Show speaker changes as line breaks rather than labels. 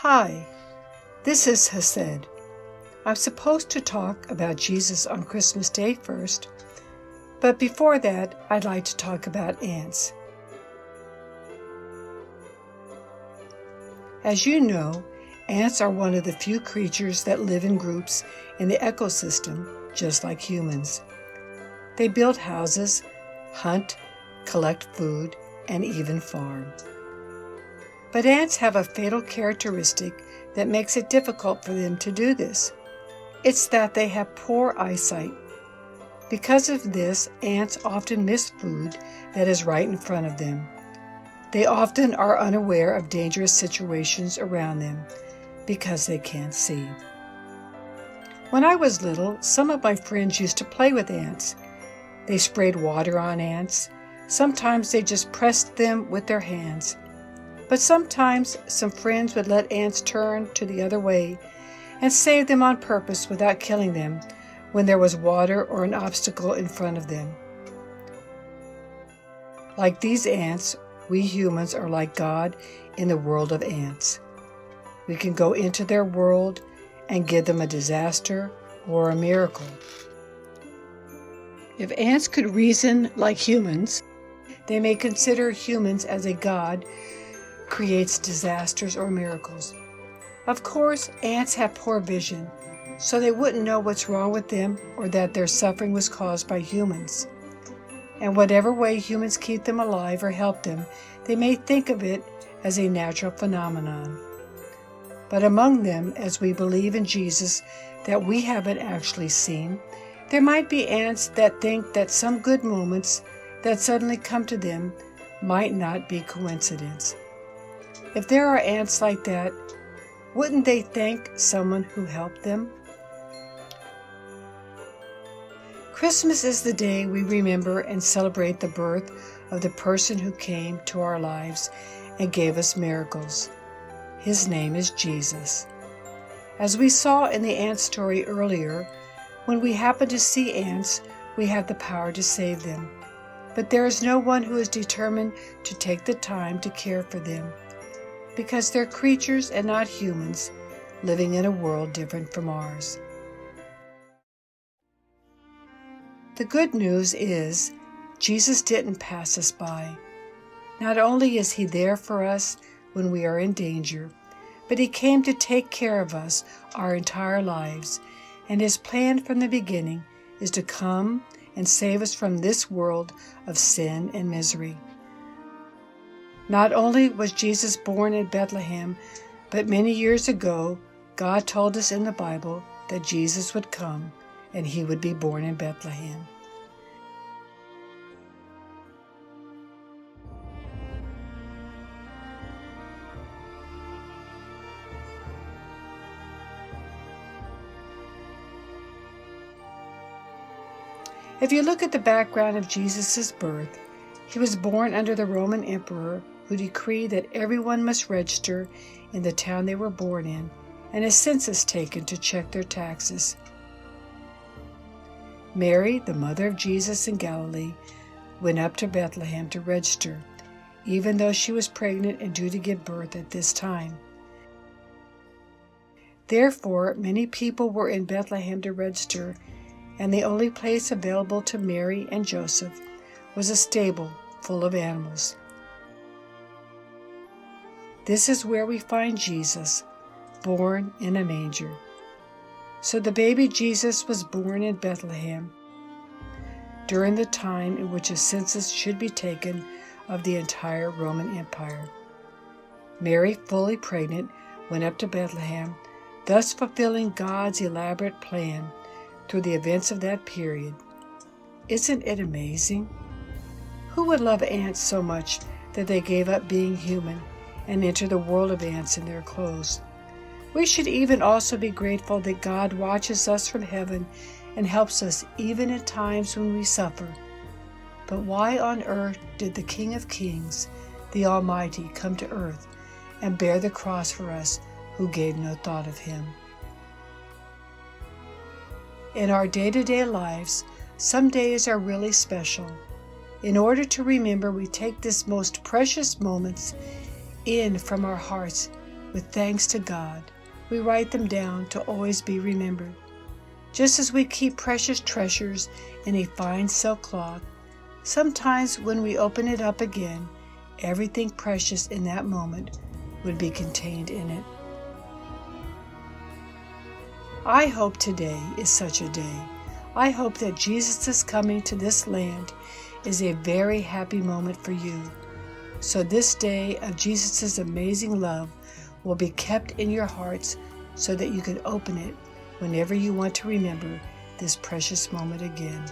Hi, this is Hesed. I'm supposed to talk about Jesus on Christmas Day first, but before that, I'd like to talk about ants. As you know, ants are one of the few creatures that live in groups in the ecosystem, just like humans. They build houses, hunt, collect food, and even farm. But ants have a fatal characteristic that makes it difficult for them to do this. It's that they have poor eyesight. Because of this, ants often miss food that is right in front of them. They often are unaware of dangerous situations around them because they can't see. When I was little, some of my friends used to play with ants. They sprayed water on ants. Sometimes they just pressed them with their hands. But sometimes some friends would let ants turn to the other way and save them on purpose without killing them when there was water or an obstacle in front of them. Like these ants, we humans are like God in the world of ants. We can go into their world and give them a disaster or a miracle. If ants could reason like humans, they may consider humans as a God creates disasters or miracles. Of course, ants have poor vision, so they wouldn't know what's wrong with them or that their suffering was caused by humans. And whatever way humans keep them alive or help them, they may think of it as a natural phenomenon. But among them, as we believe in Jesus that we haven't actually seen, there might be ants that think that some good moments that suddenly come to them might not be coincidence. If there are ants like that, wouldn't they thank someone who helped them? Christmas is the day we remember and celebrate the birth of the person who came to our lives and gave us miracles. His name is Jesus. As we saw in the ant story earlier, when we happen to see ants, we have the power to save them. But there is no one who is determined to take the time to care for them, because they're creatures and not humans, living in a world different from ours. The good news is, Jesus didn't pass us by. Not only is He there for us when we are in danger, but He came to take care of us our entire lives, and His plan from the beginning is to come and save us from this world of sin and misery. Not only was Jesus born in Bethlehem, but many years ago, God told us in the Bible that Jesus would come and He would be born in Bethlehem. If you look at the background of Jesus' birth, He was born under the Roman emperor who decreed that everyone must register in the town they were born in and a census taken to check their taxes. Mary, the mother of Jesus in Galilee, went up to Bethlehem to register, even though she was pregnant and due to give birth at this time. Therefore, many people were in Bethlehem to register, and the only place available to Mary and Joseph was a stable full of animals. This is where we find Jesus, born in a manger. So the baby Jesus was born in Bethlehem during the time in which a census should be taken of the entire Roman Empire. Mary, fully pregnant, went up to Bethlehem, thus fulfilling God's elaborate plan through the events of that period. Isn't it amazing? Who would love ants so much that they gave up being human and entered the world of ants in their clothes? We should even also be grateful that God watches us from heaven and helps us even in times when we suffer. But why on earth did the King of Kings, the Almighty, come to earth and bear the cross for us who gave no thought of Him? In our day-to-day lives, some days are really special. In order to remember, we take this most precious moments in from our hearts with thanks to God. We write them down to always be remembered. Just as we keep precious treasures in a fine silk cloth, sometimes when we open it up again, everything precious in that moment would be contained in it. I hope today is such a day. I hope that Jesus' coming to this land is a very happy moment for you. So this day of Jesus' amazing love will be kept in your hearts so that you can open it whenever you want to remember this precious moment again.